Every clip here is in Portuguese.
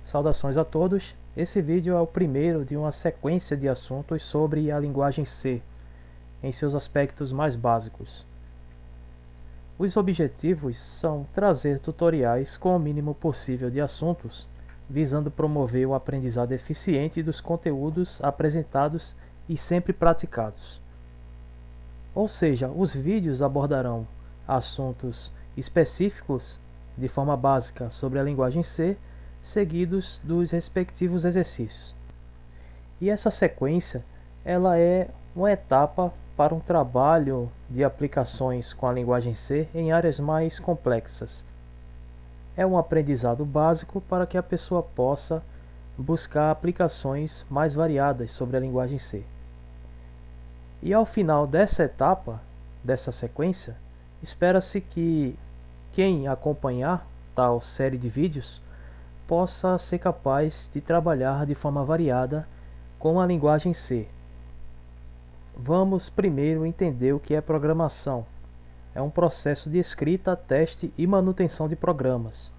Saudações a todos, esse vídeo é o primeiro de uma sequência de assuntos sobre a linguagem C, em seus aspectos mais básicos. Os objetivos são trazer tutoriais com o mínimo possível de assuntos, visando promover o aprendizado eficiente dos conteúdos apresentados e sempre praticados. Ou seja, os vídeos abordarão assuntos específicos de forma básica sobre a linguagem C, seguidos dos respectivos exercícios. E essa sequência, ela é uma etapa para um trabalho de aplicações com a linguagem C em áreas mais complexas. É um aprendizado básico para que a pessoa possa buscar aplicações mais variadas sobre a linguagem C. E ao final dessa etapa, dessa sequência, espera-se que quem acompanhar tal série de vídeos possa ser capaz de trabalhar de forma variada com a linguagem C. Vamos primeiro entender o que é programação. É um processo de escrita, teste e manutenção de programas.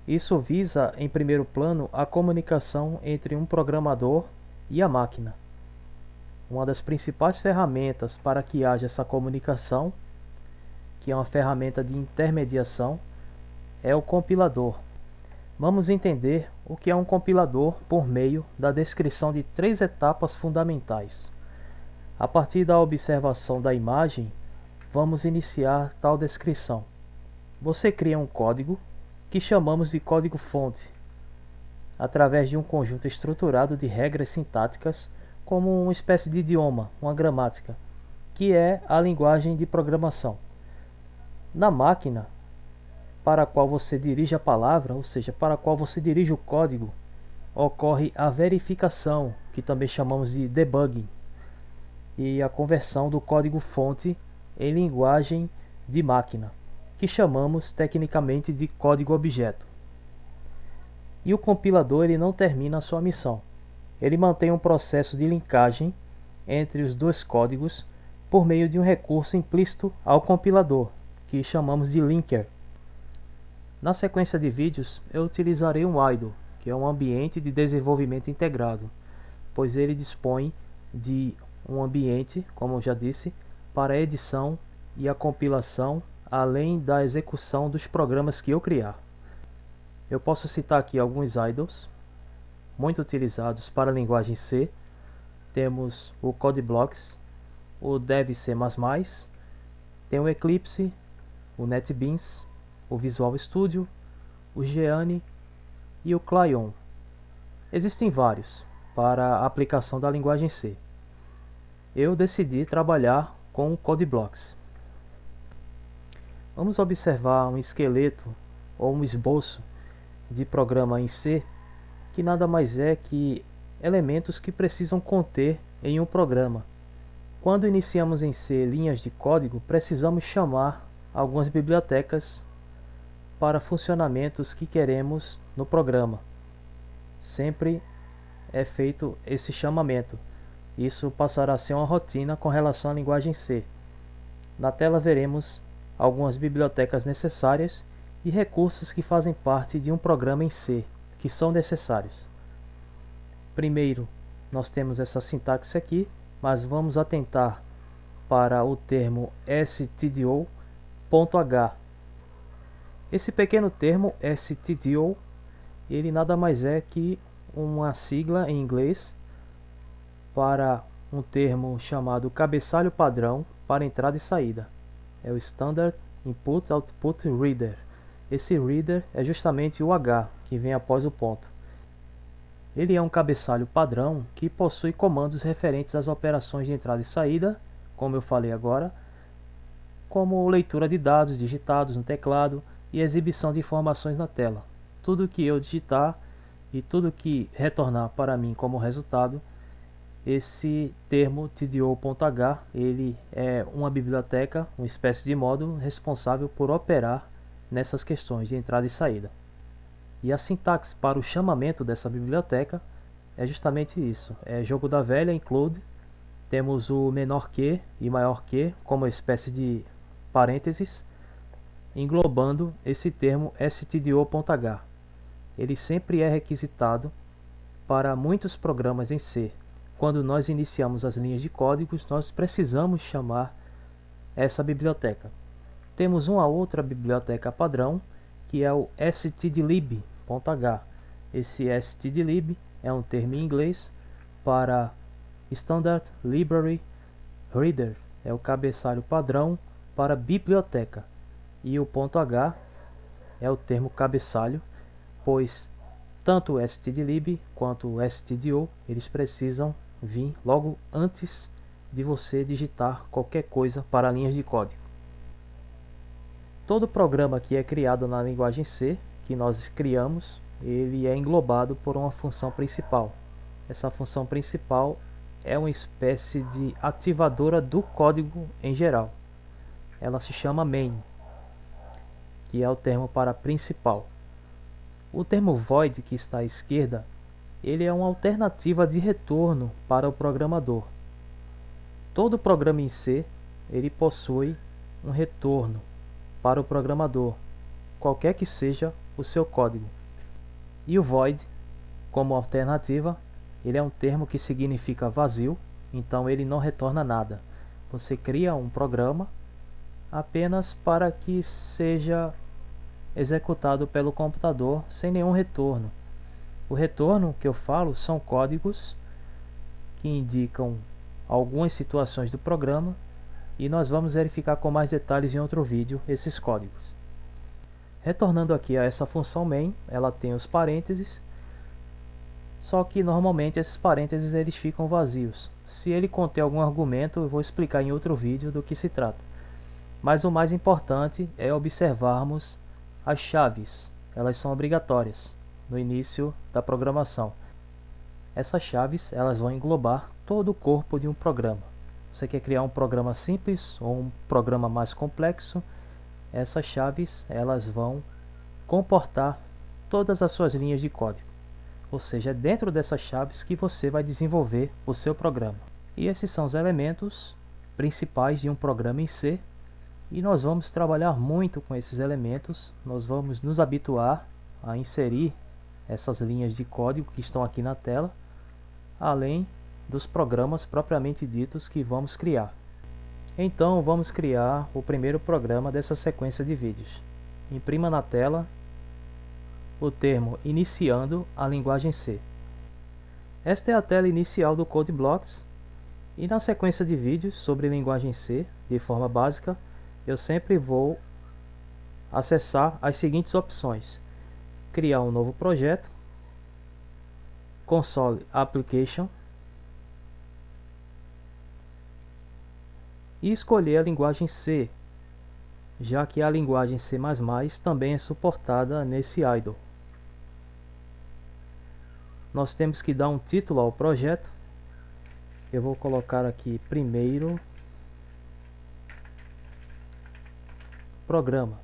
Isso visa, em primeiro plano, a comunicação entre um programador e a máquina. Uma das principais ferramentas para que haja essa comunicação, que é uma ferramenta de intermediação, é o compilador. Vamos entender o que é um compilador por meio da descrição de 3 etapas fundamentais. A partir da observação da imagem, vamos iniciar tal descrição. Você cria um código, que chamamos de código-fonte, através de um conjunto estruturado de regras sintáticas, como uma espécie de idioma, uma gramática, que é a linguagem de programação. Na máquina, para a qual você dirige a palavra, ou seja, para a qual você dirige o código, ocorre a verificação, que também chamamos de debugging, e a conversão do código-fonte em linguagem de máquina, que chamamos tecnicamente de código-objeto. E o compilador ele não termina a sua missão. Ele mantém um processo de linkagem entre os dois códigos por meio de um recurso implícito ao compilador, que chamamos de linker. Na sequência de vídeos, eu utilizarei um idle, que é um ambiente de desenvolvimento integrado, pois ele dispõe de um ambiente, como eu já disse, para a edição e a compilação, além da execução dos programas que eu criar. Eu posso citar aqui alguns idles muito utilizados para a linguagem C. Temos o CodeBlocks, o DevC++, tem o Eclipse, o NetBeans, o Visual Studio, o Geany e o Clion. Existem vários para a aplicação da linguagem C. Eu decidi trabalhar com o CodeBlocks. Vamos observar um esqueleto ou um esboço de programa em C, que nada mais é que elementos que precisam conter em um programa. Quando iniciamos em C linhas de código, precisamos chamar algumas bibliotecas para funcionamentos que queremos no programa. Sempre é feito esse chamamento. Isso passará a ser uma rotina com relação à linguagem C. Na tela veremos algumas bibliotecas necessárias e recursos que fazem parte de um programa em C, que são necessários. Primeiro, nós temos essa sintaxe aqui, mas vamos atentar para o termo stdio.h. Esse pequeno termo stdio, ele nada mais é que uma sigla em inglês para um termo chamado cabeçalho padrão para entrada e saída. É o Standard Input Output Reader. Esse reader é justamente o H, que vem após o ponto. Ele é um cabeçalho padrão que possui comandos referentes às operações de entrada e saída, como eu falei agora, como leitura de dados digitados no teclado e exibição de informações na tela. Tudo que eu digitar e tudo que retornar para mim como resultado, esse termo tdio.h, ele é uma biblioteca, uma espécie de módulo responsável por operar nessas questões de entrada e saída. E a sintaxe para o chamamento dessa biblioteca é justamente isso. É jogo da velha, include. Temos o menor que e maior que como uma espécie de parênteses, englobando esse termo stdio.h. ele sempre é requisitado para muitos programas em C. Quando nós iniciamos as linhas de códigos, nós precisamos chamar essa biblioteca. Temos uma outra biblioteca padrão, que é o stdlib.h. Esse stdlib é um termo em inglês para Standard Library Reader, é o cabeçalho padrão para biblioteca. E o .h é o termo cabeçalho, pois tanto o stdlib quanto o stdio, eles precisam vir logo antes de você digitar qualquer coisa para linhas de código. Todo programa que é criado na linguagem C, que nós criamos, ele é englobado por uma função principal. Essa função principal é uma espécie de ativadora do código em geral. Ela se chama main, que é o termo para principal. O termo void, que está à esquerda, ele é uma alternativa de retorno para o programador. Todo programa em C, ele possui um retorno para o programador, qualquer que seja o seu código. E o void, como alternativa, ele é um termo que significa vazio, então ele não retorna nada. Você cria um programa apenas para que seja executado pelo computador sem nenhum retorno. O retorno que eu falo são códigos que indicam algumas situações do programa, e nós vamos verificar com mais detalhes em outro vídeo esses códigos. Retornando aqui a essa função main, ela tem os parênteses, só que normalmente esses parênteses eles ficam vazios. Se ele conter algum argumento, eu vou explicar em outro vídeo do que se trata. Mas o mais importante é observarmos as chaves. Elas são obrigatórias no início da programação. Essas chaves elas vão englobar todo o corpo de um programa. Você quer criar um programa simples ou um programa mais complexo, essas chaves elas vão comportar todas as suas linhas de código. Ou seja, é dentro dessas chaves que você vai desenvolver o seu programa. E esses são os elementos principais de um programa em C. E nós vamos trabalhar muito com esses elementos. Nós vamos nos habituar a inserir essas linhas de código que estão aqui na tela, além dos programas propriamente ditos que vamos criar. Então vamos criar o primeiro programa dessa sequência de vídeos. Imprima na tela o termo iniciando a linguagem C. Esta é a tela inicial do CodeBlocks, e na sequência de vídeos sobre linguagem C, de forma básica, eu sempre vou acessar as seguintes opções: criar um novo projeto, Console Application, e escolher a linguagem C, já que a linguagem C++ também é suportada nesse idle. Nós temos que dar um título ao projeto. Eu vou colocar aqui primeiro programa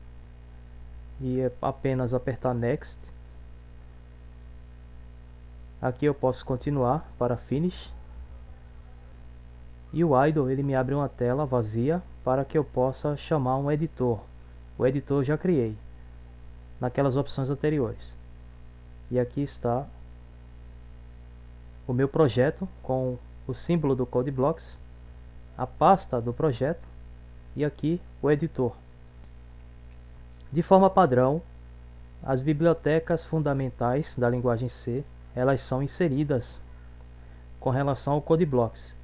e é apenas apertar Next. Aqui eu posso continuar para Finish. E o idle ele me abre uma tela vazia para que eu possa chamar um editor. O editor eu já criei naquelas opções anteriores. E aqui está o meu projeto com o símbolo do CodeBlocks, a pasta do projeto e aqui o editor. De forma padrão, as bibliotecas fundamentais da linguagem C, elas são inseridas com relação ao CodeBlocks.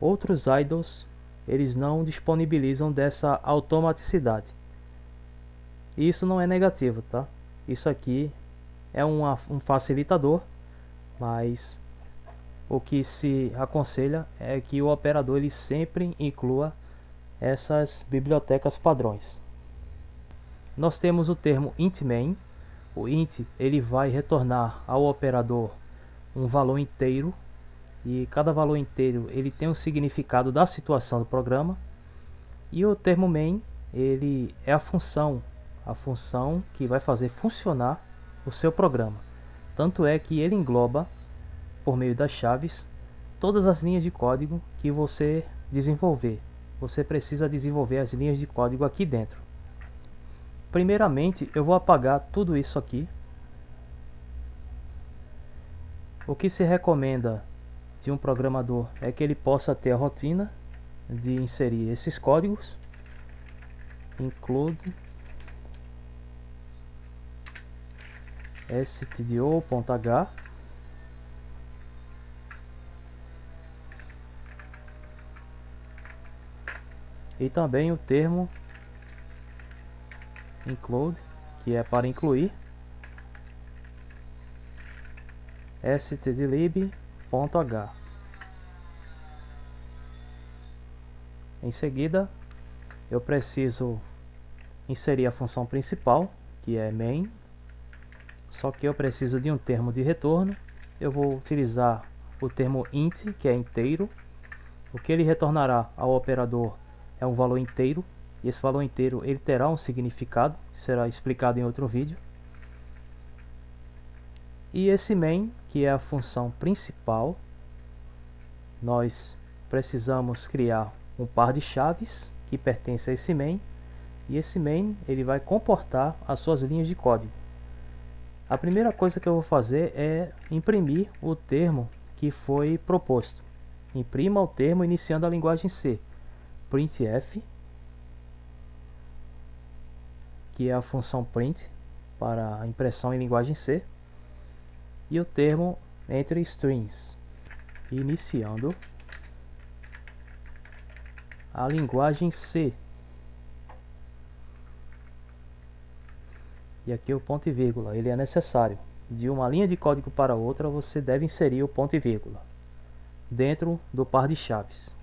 Outros idles, eles não disponibilizam dessa automaticidade. E isso não é negativo, tá? Isso aqui é um facilitador, mas o que se aconselha é que o operador ele sempre inclua essas bibliotecas padrões. Nós temos o termo int main. O int ele vai retornar ao operador um valor inteiro, e cada valor inteiro ele tem um significado da situação do programa. E o termo main ele é a função que vai fazer funcionar o seu programa. Tanto é que ele engloba, por meio das chaves, todas as linhas de código que você desenvolver. Você precisa desenvolver as linhas de código aqui dentro. Primeiramente, eu vou apagar tudo isso aqui. O que se recomenda de um programador é que ele possa ter a rotina de inserir esses códigos, include stdio.h, e também o termo include, que é para incluir, stdlib.h. Em seguida, eu preciso inserir a função principal, que é main, só que eu preciso de um termo de retorno. Eu vou utilizar o termo int, que é inteiro. O que ele retornará ao operador é um valor inteiro, e esse valor inteiro ele terá um significado, que será explicado em outro vídeo. E esse main, que é a função principal, nós precisamos criar um par de chaves que pertence a esse main, e esse main ele vai comportar as suas linhas de código. A primeira coisa que eu vou fazer é imprimir o termo que foi proposto. Imprima o termo iniciando a linguagem C, printf, que é a função print para a impressão em linguagem C, e o termo entre strings, iniciando a linguagem C. E aqui o ponto e vírgula, ele é necessário. De uma linha de código para outra, você deve inserir o ponto e vírgula dentro do par de chaves.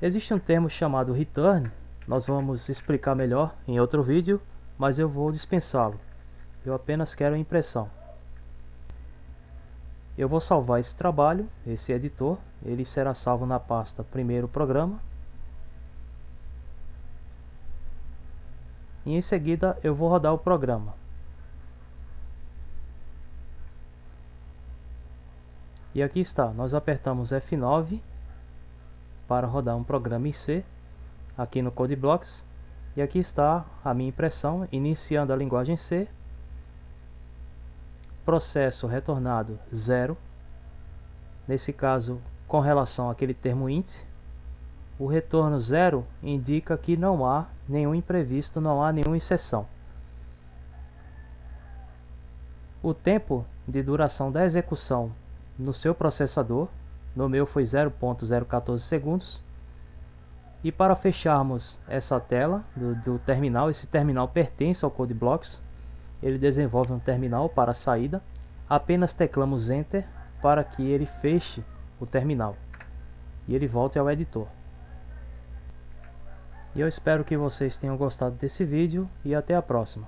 Existe um termo chamado return, nós vamos explicar melhor em outro vídeo, mas eu vou dispensá-lo. Eu apenas quero a impressão. Eu vou salvar esse trabalho, esse editor, ele será salvo na pasta primeiro programa. E em seguida eu vou rodar o programa. E aqui está, nós apertamos F9 para rodar um programa em C, aqui no CodeBlocks. E aqui está a minha impressão, iniciando a linguagem C. Processo retornado 0. Nesse caso, com relação àquele termo int, o retorno 0 indica que não há nenhum imprevisto, não há nenhuma exceção. O tempo de duração da execução no seu processador, no meu foi 0.014 segundos. E para fecharmos essa tela do terminal, esse terminal pertence ao CodeBlocks, ele desenvolve um terminal para a saída. Apenas teclamos Enter para que ele feche o terminal e ele volte ao editor. E eu espero que vocês tenham gostado desse vídeo e até a próxima.